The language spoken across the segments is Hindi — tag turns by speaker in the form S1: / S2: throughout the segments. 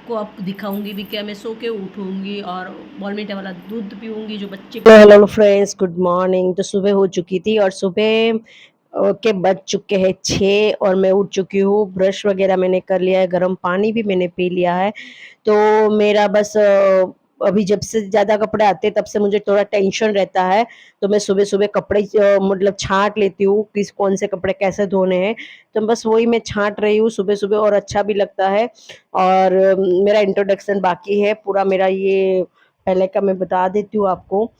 S1: आपको अब दिखाऊँगी भी क्या, मैं सो के उठूँगी और बॉर्नविटा वाला दूध पीऊँगी जो बच्चे को। Hello friends, good morning. तो सुबह हो चुकी थी और सुबह के बज चुके हैं 6 और मैं उठ चुकी हूँ। ब्रश वगैरह मैंने कर लिया है, गर्म पानी भी मैंने पी लिया है। तो मेरा बस अभी जब से ज़्यादा कपड़े आते हैं तब से मुझे थोड़ा टेंशन रहता है, तो मैं सुबह-सुबह कपड़े मतलब छाँट लेती हूँ, किस कौन से कपड़े कैसे धोने हैं। तो बस वही मैं छाँट रही हूँ सुबह-सुबह और अच्छा भी लगता है। और मेरा इंट्रोडक्शन बाकी है, पूरा मेरा ये पहले का मैं बता देती हूँ आपको।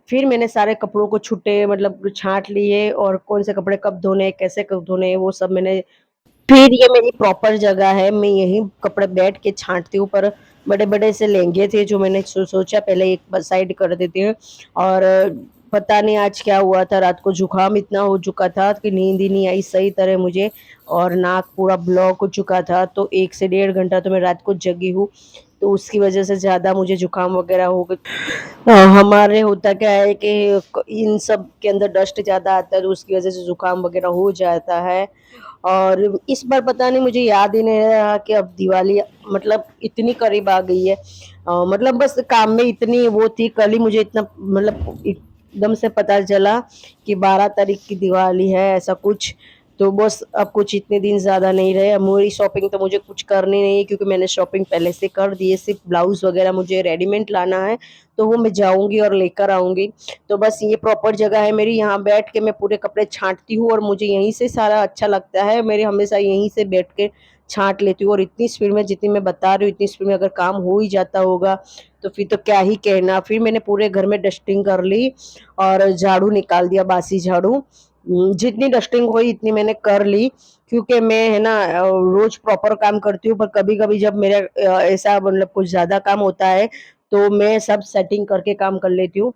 S1: फिर मैंने सारे कपड़ों को छुट्टे मतलब छाँट लिए और कौन से कपड़े कब धोने हैं, कैसे कब धोने हैं, वो सब मैंने। फिर ये मेरी प्रॉपर जगह है, मैं यहीं कपड़े बैठ के छाँटती हूँ, पर बड़े-बड़े से लहंगे थे जो मैंने सोचा पहले एक साइड कर देती हूँ। और पता नहीं आज क्या हुआ था, रात को ज़ुकाम इतना हो चुका था कि नींद ही नहीं आई सही तरह मुझे और नाक पूरा ब्लॉक हो चुका था, तो 1 से डेढ़ घंटा तो मैं रात को जगी हूँ, तो उसकी वज़ह से ज़्यादा मुझे ज़ुकाम वग़ैरह हो हमारे होता क्या है कि इन सब के अंदर डस्ट ज़्यादा आता है, तो उसकी वज़ह से ज़ुकाम वग़ैरह हो जाता है। और इस बार पता नहीं मुझे याद ही नहीं रहा कि अब दिवाली मतलब इतनी करीब आ गई है। मतलब बस काम में इतनी वो थी, कल ही मुझे इतना मतलब एकदम से पता चला कि 12 तारीख की दिवाली है, ऐसा कुछ। तो बस अब कुछ इतने दिन ज़्यादा नहीं रहे। अब मेरी शॉपिंग तो मुझे कुछ करनी नहीं है क्योंकि मैंने शॉपिंग पहले से कर दी है, सिर्फ़ ब्लाउज़ वग़ैरह मुझे रेडीमेड लाना है, तो वो मैं जाऊँगी और लेकर आऊँगी। तो बस ये प्रॉपर जगह है मेरी, यहाँ बैठ के मैं पूरे कपड़े छाँटती हूँ और मुझे यहीं से सारा अच्छा लगता है। मेरे हमेशा यहीं से बैठ के छाँट लेती हूँ और इतनी स्पीड में जितनी मैं बता रही हूँ, इतनी स्पीड में अगर काम हो ही जाता होगा, तो फिर तो क्या ही कहना। फिर मैंने पूरे घर में डस्टिंग कर ली और झाड़ू निकाल दिया, बासी झाड़ू। जितनी डस्टिंग हुई इतनी मैंने कर ली क्योंकि मैं है ना रोज़ प्रॉपर काम करती हूँ, पर कभी-कभी जब मेरा ऐसा मतलब कुछ ज़्यादा काम होता है, तो मैं सब सेटिंग करके काम कर लेती हूँ।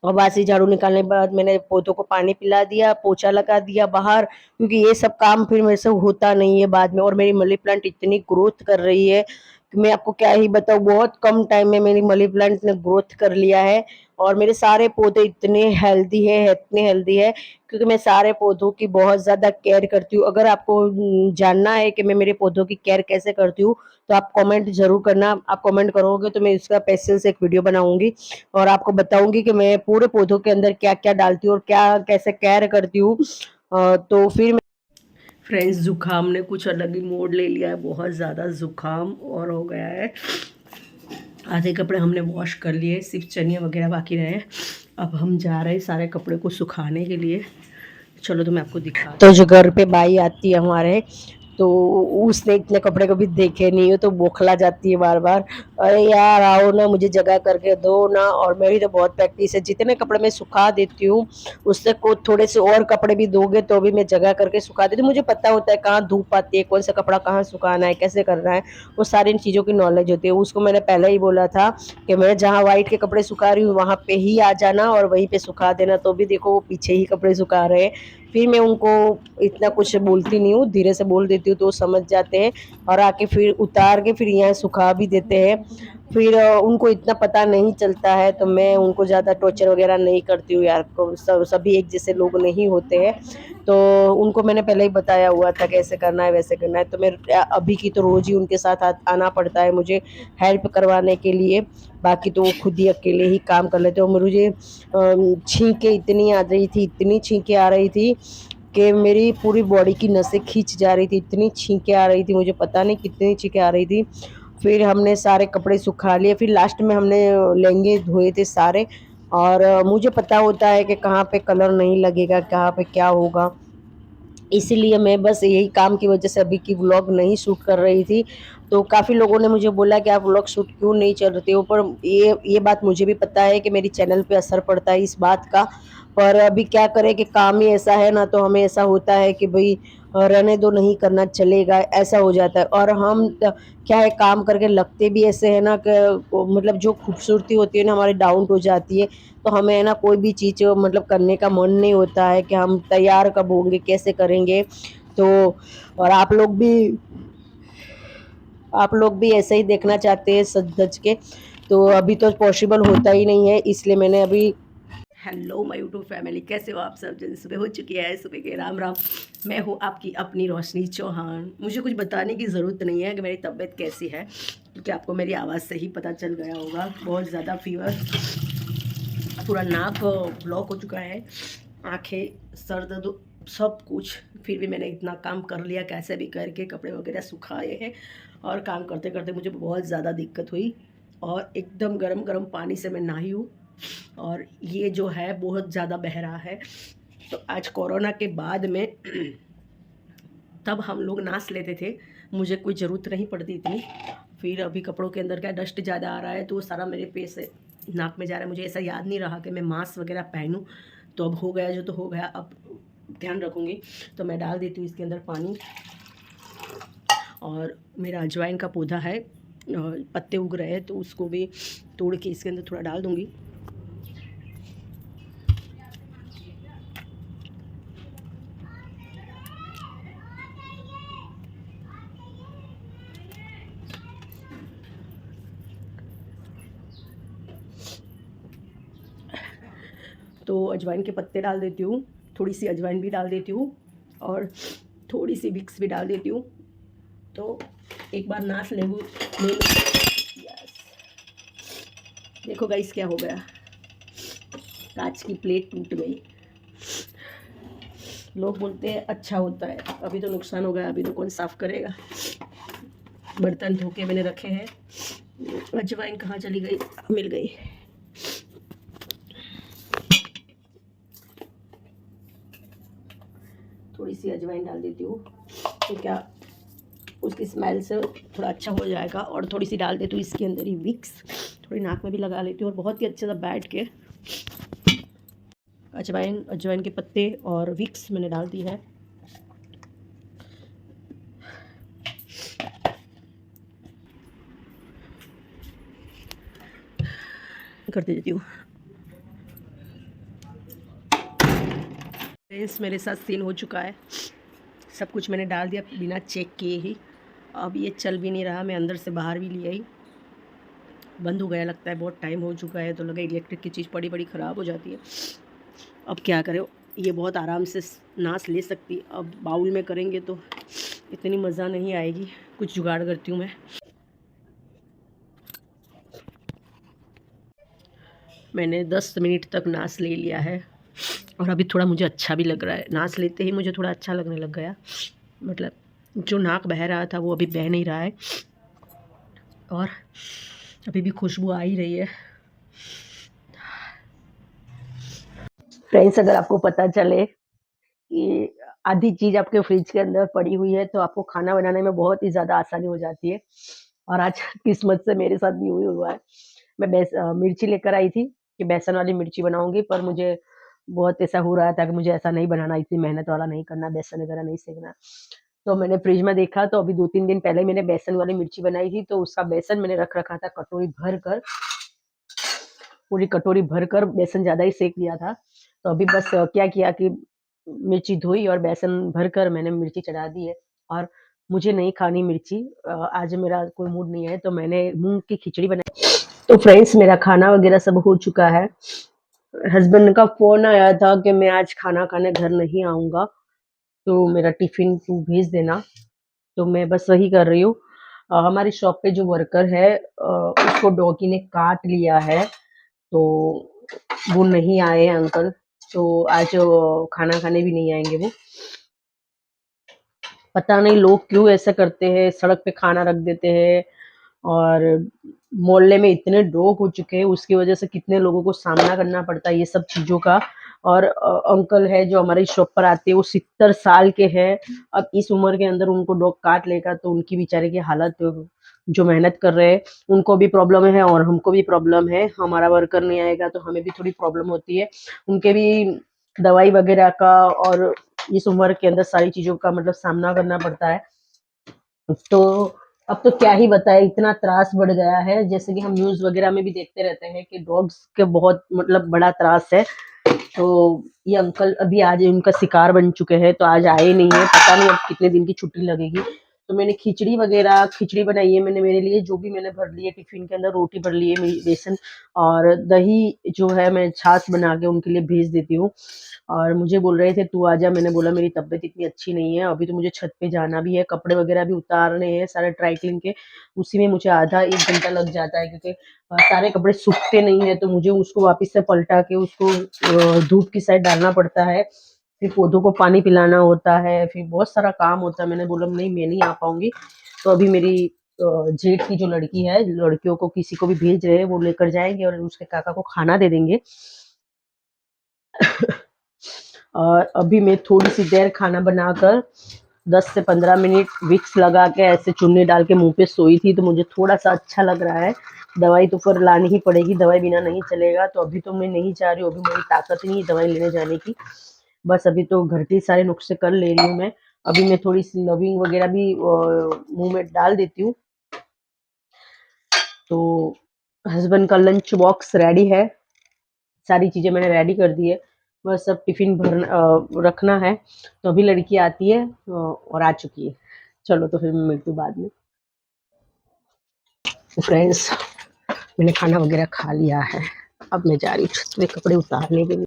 S1: और बासी झाड़ू निकालने के बाद मैंने पौधों को पानी पिला दिया, पोछा लगा दिया बाहर, क्योंकि ये सब काम फिर मेरे से होता नहीं है बाद में। और मेरी मनी प्लांट इतनी ग्रोथ कर रही है कि मैं आपको क्या ही बताऊँ, बहुत कम टाइम में मेरी मनी प्लांट ने ग्रोथ कर लिया है और मेरे सारे पौधे इतने हेल्दी है क्योंकि मैं सारे पौधों की बहुत ज़्यादा केयर करती हूँ। अगर आपको जानना है कि मैं मेरे पौधों की केयर कैसे करती हूँ, तो आप कमेंट ज़रूर करना। आप कमेंट करोगे तो मैं इसका स्पेशल से एक वीडियो बनाऊँगी और आपको बताऊँगी कि मैं पूरे पौधों के अंदर क्या-क्या डालती हूँ और क्या कैसे केयर करती हूँ। तो फिर फ्रेंड्स, ज़ुकाम ने कुछ अलग ही मोड़ ले लिया है, बहुत ज़्यादा ज़ुकाम और हो गया है। आधे कपड़े हमने वॉश कर लिए, सिर्फ चनिया वगैरह बाकी रहे हैं। अब हम जा रहे हैं सारे कपड़े को सुखाने के लिए। चलो तो मैं आपको दिखा, तो जो घर पे बाई आती है हमारे, तो उसने इतने कपड़े कभी देखे नहीं हो तो बौखला जाती है बार-बार, "अरे यार आओ ना, मुझे जगह करके दो ना।" और मेरी तो बहुत प्रैक्टिस है, जितने कपड़े मैं सुखा देती हूँ, उससे को थोड़े से और कपड़े भी दोगे तो भी मैं जगह करके सुखा देती हूँ। मुझे पता होता है कहाँ धूप आती है, कौन-सा कपड़ा कहाँ सुखाना है, कैसे करना है, वो सारी चीज़ों की नॉलेज होती है। उसको मैंने पहले ही बोला था कि मैं जहाँ व्हाइट के कपड़े सुखा रही हूँ, वहाँ पे ही आ जाना और वहीं पे सुखा देना, तो भी देखो वो पीछे ही कपड़े सुखा रहे हैं। फिर मैं उनको इतना कुछ बोलती नहीं हूँ, धीरे से बोल देती हूँ तो वो समझ जाते हैं और आके फिर उतार के फिर यहाँ सुखा भी देते हैं। फिर उनको इतना पता नहीं चलता है, तो मैं उनको ज़्यादा टॉर्चर वगैरह नहीं करती हूँ यार, को सभी एक जैसे लोग नहीं होते हैं। तो उनको मैंने पहले ही बताया हुआ था कि ऐसे करना है, वैसे करना है, तो मैं अभी की तो रोज़ ही उनके साथ आना पड़ता है मुझे हेल्प करवाने के लिए। बाकी तो वो खुद ही अकेले ही काम कर लेते हैं और मुझे छींकें इतनी आ रही थी, इतनी छींकें आ रही थी कि मेरी पूरी बॉडी की नसें खींच जा रही थी, इतनी छींकें आ रही थी, मुझे पता नहीं कितनी छींकें आ रही थी। फिर हमने सारे कपड़े सुखा लिए, फिर लास्ट में हमने लहंगे धोए थे सारे। और मुझे पता होता है कि कहाँ पे कलर नहीं लगेगा, कहाँ पे क्या होगा। इसीलिए मैं बस यही काम की वजह से अभी की व्लॉग नहीं शूट कर रही थी। तो काफ़ी लोगों ने मुझे बोला कि आप व्लॉग शूट क्यों नहीं कर रहे हो? पर ये बात मुझे भी पता है कि मेरी चैनल पे असर पड़ता है इस बात का। पर अभी क्या करें कि काम ही ऐसा है ना, तो हमें ऐसा होता है कि भई रहने दो, नहीं करना चलेगा, ऐसा हो जाता है। और हम क्या है, काम करके लगते भी ऐसे हैं ना कि मतलब जो खूबसूरती होती है ना हमारी डाउन हो जाती है। तो हमें है ना कोई भी चीज़ मतलब करने का मन नहीं होता है कि हम तैयार कब होंगे, कैसे करेंगे। तो और आप लोग भी ऐसे ही देखना चाहते हैं सज-धज के, तो अभी तो पॉसिबल होता ही नहीं है, इसलिए मैंने अभी हेलो माय यूट्यूब फैमिली, कैसे हो आप सब। जल्दी सुबह हो चुकी है, सुबह के राम राम। मैं हूँ आपकी अपनी रोशनी चौहान। मुझे कुछ बताने की ज़रूरत नहीं है कि मेरी तबीयत कैसी है, क्योंकि आपको मेरी आवाज़ से ही पता चल गया होगा। बहुत ज़्यादा फीवर, पूरा नाक ब्लॉक हो चुका है, आंखें, सर दर्द, सब कुछ। फिर भी मैंने इतना काम कर लिया, कैसे भी करके कपड़े वगैरह सुखाए हैं। और काम करते करते मुझे बहुत ज़्यादा दिक्कत हुई, और एकदम गरम गरम पानी से मैं नहाई हूँ। और ये जो है बहुत ज़्यादा बह रहा है। तो आज कोरोना के बाद में तब हम लोग नाच लेते थे, मुझे कोई ज़रूरत नहीं पड़ती इतनी। फिर अभी कपड़ों के अंदर क्या डस्ट ज़्यादा आ रहा है, तो वो सारा मेरे पे से नाक में जा रहा है। मुझे ऐसा याद नहीं रहा कि मैं मास्क वगैरह पहनूं। तो अब हो गया जो तो हो गया, अब ध्यान रखूँगी। तो मैं डाल देती हूँ इसके अंदर पानी। और मेरा अजवाइन का पौधा है, पत्ते उग रहे हैं, तो उसको भी तोड़ के इसके अंदर थोड़ा डाल दूँगी। तो अजवाइन के पत्ते डाल देती हूँ, थोड़ी सी अजवाइन भी डाल देती हूँ, और थोड़ी सी विक्स भी डाल देती हूँ। तो एक बार नाच ले लूँ। यस, देखो गाइस क्या हो गया, कांच की प्लेट टूट गई। लोग बोलते हैं अच्छा होता है, अभी तो नुकसान हो गया, अभी तो कौन साफ करेगा। बर्तन धो के मैंने रखे हैं। अजवाइन कहाँ चली गई, मिल गई। थोड़ी सी अजवाइन डाल देती हूँ, तो क्या उसकी स्मेल से थोड़ा अच्छा हो जाएगा। और थोड़ी सी डाल देती हूँ इसके अंदर ही विक्स, थोड़ी नाक में भी लगा लेती हूँ, और बहुत ही अच्छे से बैठ के अजवाइन के पत्ते और विक्स मैंने डाल दी है। कर देती हूँ। फ्रेंड्स, मेरे साथ सीन हो चुका है, सब कुछ मैंने डाल दिया बिना चेक किए ही। अब ये चल भी नहीं रहा, मैं अंदर से बाहर भी लिया ही, बंद हो गया लगता है। बहुत टाइम हो चुका है, तो लगा इलेक्ट्रिक की चीज़ बड़ी बड़ी ख़राब हो जाती है। अब क्या करें, ये बहुत आराम से नाच ले सकती, अब बाउल में करेंगे तो इतनी मज़ा नहीं आएगी। कुछ जुगाड़ करती हूँ मैं। मैंने 10 मिनट तक नाच ले लिया है, और अभी थोड़ा मुझे अच्छा भी लग रहा है। नाच लेते ही मुझे थोड़ा अच्छा लगने लग गया, मतलब जो नाक बह रहा था वो अभी बह नहीं रहा है, और अभी भी खुशबू आ ही रही है। फ्रेंड्स, अगर आपको पता चले कि आधी चीज़ आपके फ्रिज के अंदर पड़ी हुई है, तो आपको खाना बनाने में बहुत ही ज़्यादा आसानी हो जाती है। और आज किस्मत से मेरे साथ भी वही हुआ है। मैं मिर्ची लेकर आई थी कि बेसन वाली मिर्ची बनाऊँगी, पर मुझे बहुत ऐसा हो रहा था कि मुझे ऐसा नहीं बनाना, इतनी मेहनत वाला नहीं करना, बेसन वगैरह नहीं सेंकना। तो मैंने फ्रिज में देखा, तो अभी 2-3 दिन पहले मैंने बेसन वाली मिर्ची बनाई थी, तो उसका बेसन मैंने रख रखा था कटोरी भर कर, पूरी कटोरी भरकर बेसन ज़्यादा ही सेंक दिया था। तो अभी बस क्या किया कि मिर्ची धोई और बेसन भरकर मैंने मिर्ची चढ़ा दी है। और मुझे नहीं खानी मिर्ची, आज मेरा कोई मूड नहीं है, तो मैंने मूँग की खिचड़ी बनाई। तो फ्रेंड्स, मेरा खाना वगैरह सब हो चुका है। हस्बैंड का फ़ोन आया था कि मैं आज खाना खाने घर नहीं आऊँगा, तो मेरा टिफ़िन तू भेज देना। तो मैं बस वही कर रही हूँ। हमारी शॉप पे जो वर्कर है, उसको डॉगी ने काट लिया है, तो वो नहीं आए हैं अंकल, तो आज खाना खाने भी नहीं आएँगे वो। पता नहीं लोग क्यों ऐसा करते हैं, सड़क पे खाना रख देते हैं। और मोहल्ले में इतने डॉग हो चुके हैं, उसकी वजह से कितने लोगों को सामना करना पड़ता है ये सब चीज़ों का। और अंकल है जो हमारी शॉप पर आते हैं, वो 70 साल के हैं। अब इस उम्र के अंदर उनको डॉग काट लेगा, तो उनकी बेचारे की हालत, जो मेहनत कर रहे हैं उनको भी प्रॉब्लम है और हमको भी प्रॉब्लम है। हमारा वर्कर नहीं आएगा तो हमें भी थोड़ी प्रॉब्लम होती है। उनके भी दवाई वगैरह का, और इस उम्र के अंदर सारी चीज़ों का मतलब सामना करना पड़ता है। तो अब तो क्या ही बताएं, इतना त्रास बढ़ गया है। जैसे कि हम न्यूज़ वगैरह में भी देखते रहते हैं कि डॉग्स के बहुत मतलब बड़ा त्रास है। तो ये अंकल अभी आज उनका शिकार बन चुके हैं, तो आज आए नहीं है, पता नहीं अब कितने दिन की छुट्टी लगेगी। तो मैंने खिचड़ी बनाई है मैंने मेरे लिए, जो भी मैंने भर ली है टिफ़िन के अंदर, रोटी भर ली है मेरी बेसन, और दही जो है मैं छाछ बना के उनके लिए भेज देती हूँ। और मुझे बोल रहे थे तू आजा, मैंने बोला मेरी तबीयत इतनी अच्छी नहीं है, अभी तो मुझे छत पे जाना भी है, कपड़े वगैरह भी उतारने हैं सारे ड्राई क्लीन के, उसी में मुझे आधा 1 घंटा लग जाता है, क्योंकि सारे कपड़े सूखते नहीं है, तो मुझे उसको वापस से पलटा के उसको धूप की साइड डालना पड़ता है, फिर पौधों को पानी पिलाना होता है, फिर बहुत सारा काम होता है। मैंने बोला नहीं मैं नहीं आ पाऊंगी, तो अभी मेरी जेठ की जो लड़की है, लड़कियों को किसी को भी भेज रहे हैं, वो लेकर जाएंगे और उसके काका को खाना दे देंगे। और अभी मैं थोड़ी सी देर खाना बनाकर 10 से 15 मिनट विक्स लगा के ऐसे चुन्नी डाल के मुंह पे सोई थी, तो मुझे थोड़ा सा अच्छा लग रहा है। दवाई तो फिर लानी ही पड़ेगी, दवाई बिना नहीं चलेगा, तो अभी तो मैं नहीं जा रही हूँ, अभी मेरी ताकत नहीं है दवाई लेने जाने की। बस अभी तो घर के सारे नुस्खे कर ले रही हूँ मैं। अभी मैं थोड़ी सी लविंग वगैरह भी मुंह में डाल देती हूँ। तो हस्बैंड का लंच बॉक्स रेडी है, सारी चीजें मैंने रेडी कर दी है, बस सब टिफिन रखना है। तो अभी लड़की आती है और आ चुकी है। चलो तो फिर मैं मिलती हूँ बाद में। तो फ्रेंड्स, मैंने खाना वगैरह खा लिया है, अब मैं जा रही हूँ छत पे कपड़े उतारने के लिए।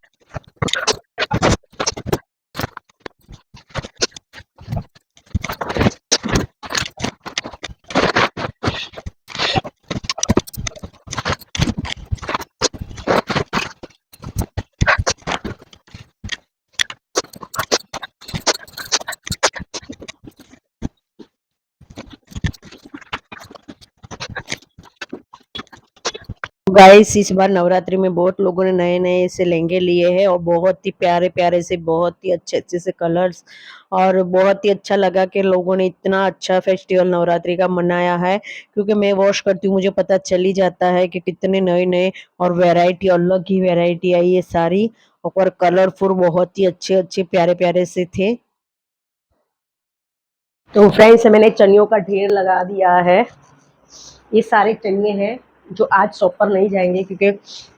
S1: गाइस, इस बार नवरात्रि में बहुत लोगों ने नए-नए से लहंगे लिए हैं और बहुत ही प्यारे-प्यारे से, बहुत ही अच्छे-अच्छे से कलर्स, और बहुत ही अच्छा लगा कि लोगों ने इतना अच्छा फेस्टिवल नवरात्रि का मनाया है, क्योंकि मैं वॉश करती हूँ, मुझे पता चल ही जाता है कि कितने नए-नए और वैरायटी, अलग ही वैरायटी आई है सारी, और कलरफुल बहुत ही अच्छे-अच्छे प्यारे-प्यारे से थे। तो फ्रेंड्स, मैंने चनियों का ढेर लगा दिया है। ये सारे चनिए हैं जो आज शॉप पर नहीं जाएंगे, क्योंकि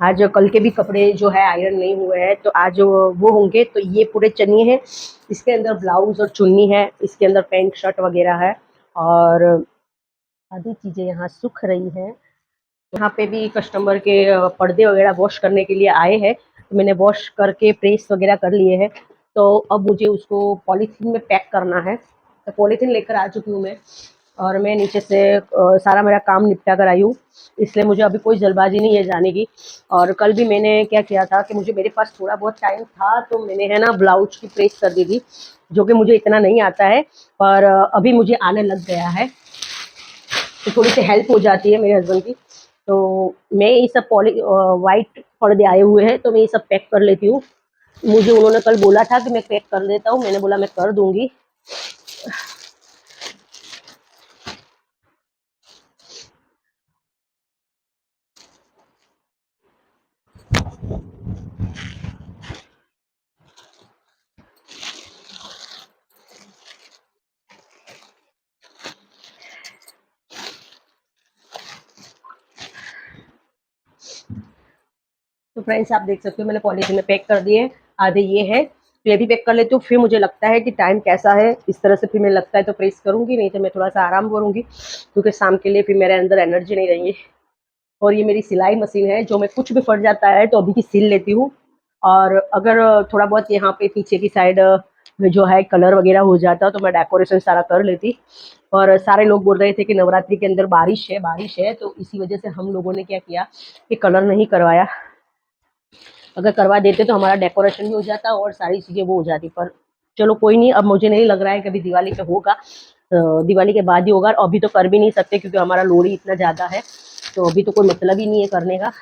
S1: आज कल के भी कपड़े जो है आयरन नहीं हुए हैं, तो आज वो होंगे। तो ये पूरे चनिए हैं, इसके अंदर ब्लाउज और चुन्नी है, इसके अंदर पैंट शर्ट वगैरह है, और आधी चीजें यहाँ सूख रही है। यहाँ पे भी कस्टमर के पर्दे वगैरह वॉश करने के लिए आए हैं, तो मैंने वॉश करके प्रेस वगैरह कर लिए हैं। तो अब मुझे उसको पॉलीथीन में पैक करना है, तो पॉलीथीन लेकर आ चुकी हूँ मैं, और मैं नीचे से सारा मेरा काम निपटा कर आई हूँ, इसलिए मुझे अभी कोई जल्दबाजी नहीं है जाने की। और कल भी मैंने क्या किया था कि मुझे मेरे पास थोड़ा बहुत टाइम था, तो मैंने है ना ब्लाउज की प्रेस कर दी थी, जो कि मुझे इतना नहीं आता है, पर अभी मुझे आने लग गया है, तो थोड़ी सी हेल्प हो जाती है मेरे हस्बैंड की। तो मैं ये सब वाइट पर्दे आए हुए हैं, तो मैं ये सब पैक कर लेती हूँ। मुझे उन्होंने कल बोला था कि मैं पैक कर देता हूँ, मैंने बोला मैं कर दूंगी। तो फ्रेंड्स, आप देख सकते हो मैंने पॉलीथीन में पैक कर दिए, आधे ये है, तो ये भी पैक कर लेती हूँ। फिर मुझे लगता है कि टाइम कैसा है, इस तरह से फिर मैं लगता है तो प्रेस करूंगी, नहीं तो मैं थोड़ा सा आराम करूंगी, क्योंकि शाम के लिए फिर मेरे अंदर एनर्जी नहीं रहेगी। और ये मेरी सिलाई मशीन है, जो मैं कुछ भी फट जाता है तो अभी की सिल लेती हूँ। और अगर थोड़ा बहुत यहाँ पे पीछे की साइड में जो है कलर वगैरह हो जाता, तो मैं डेकोरेशन सारा कर लेती। और सारे लोग बोल रहे थे कि नवरात्रि के अंदर बारिश है, तो इसी वजह से हम लोगों ने क्या किया कि कलर नहीं करवाया। अगर करवा देते तो हमारा डेकोरेशन भी हो जाता और सारी चीज़ें वो हो जाती, पर चलो कोई नहीं। अब मुझे नहीं लग रहा है कि अभी दिवाली पे होगा, दिवाली के बाद ही होगा, और अभी तो कर भी नहीं सकते क्योंकि हमारा लोड ही इतना ज़्यादा है, तो अभी तो कोई मतलब ही नहीं है करने का।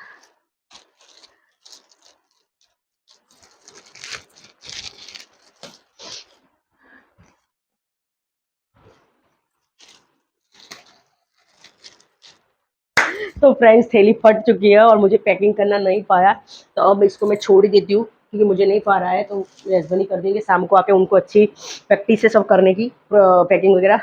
S1: तो फ्रेंड्स, थैली फट चुकी है और मुझे पैकिंग करना नहीं पाया, तो अब इसको मैं छोड़ ही देती हूँ, क्योंकि मुझे नहीं पा रहा है, तो मेरे हस्बैंड ही कर देंगे शाम को आके, उनको अच्छी प्रैक्टिस है सब करने की, पैकिंग वगैरह।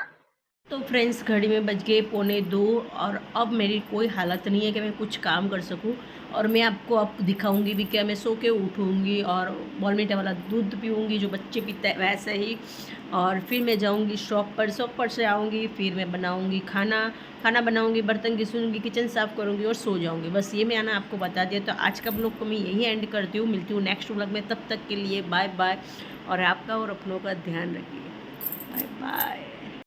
S1: तो फ्रेंड्स, घड़ी में बज गए 1:45 और अब मेरी कोई हालत नहीं है कि मैं कुछ काम कर सकूं, और मैं आपको अब दिखाऊंगी भी क्या, मैं सो के उठूंगी और बॉर्नविटा वाला दूध पीऊँगी जो बच्चे पीते हैं वैसे ही। और फिर मैं जाऊंगी शॉप पर से आऊँगी, फिर मैं बनाऊंगी खाना बनाऊंगी, बर्तन घिसूंगी, किचन साफ़ करूंगी और सो जाऊंगी। बस ये मैंने आपको बता दिया। तो आज का ब्लॉग को मैं यही एंड करती हूँ, मिलती हूँ नेक्स्ट ब्लॉग में। तब तक के लिए बाय बाय, और आपका और अपनों का ध्यान रखिए। Bye bye.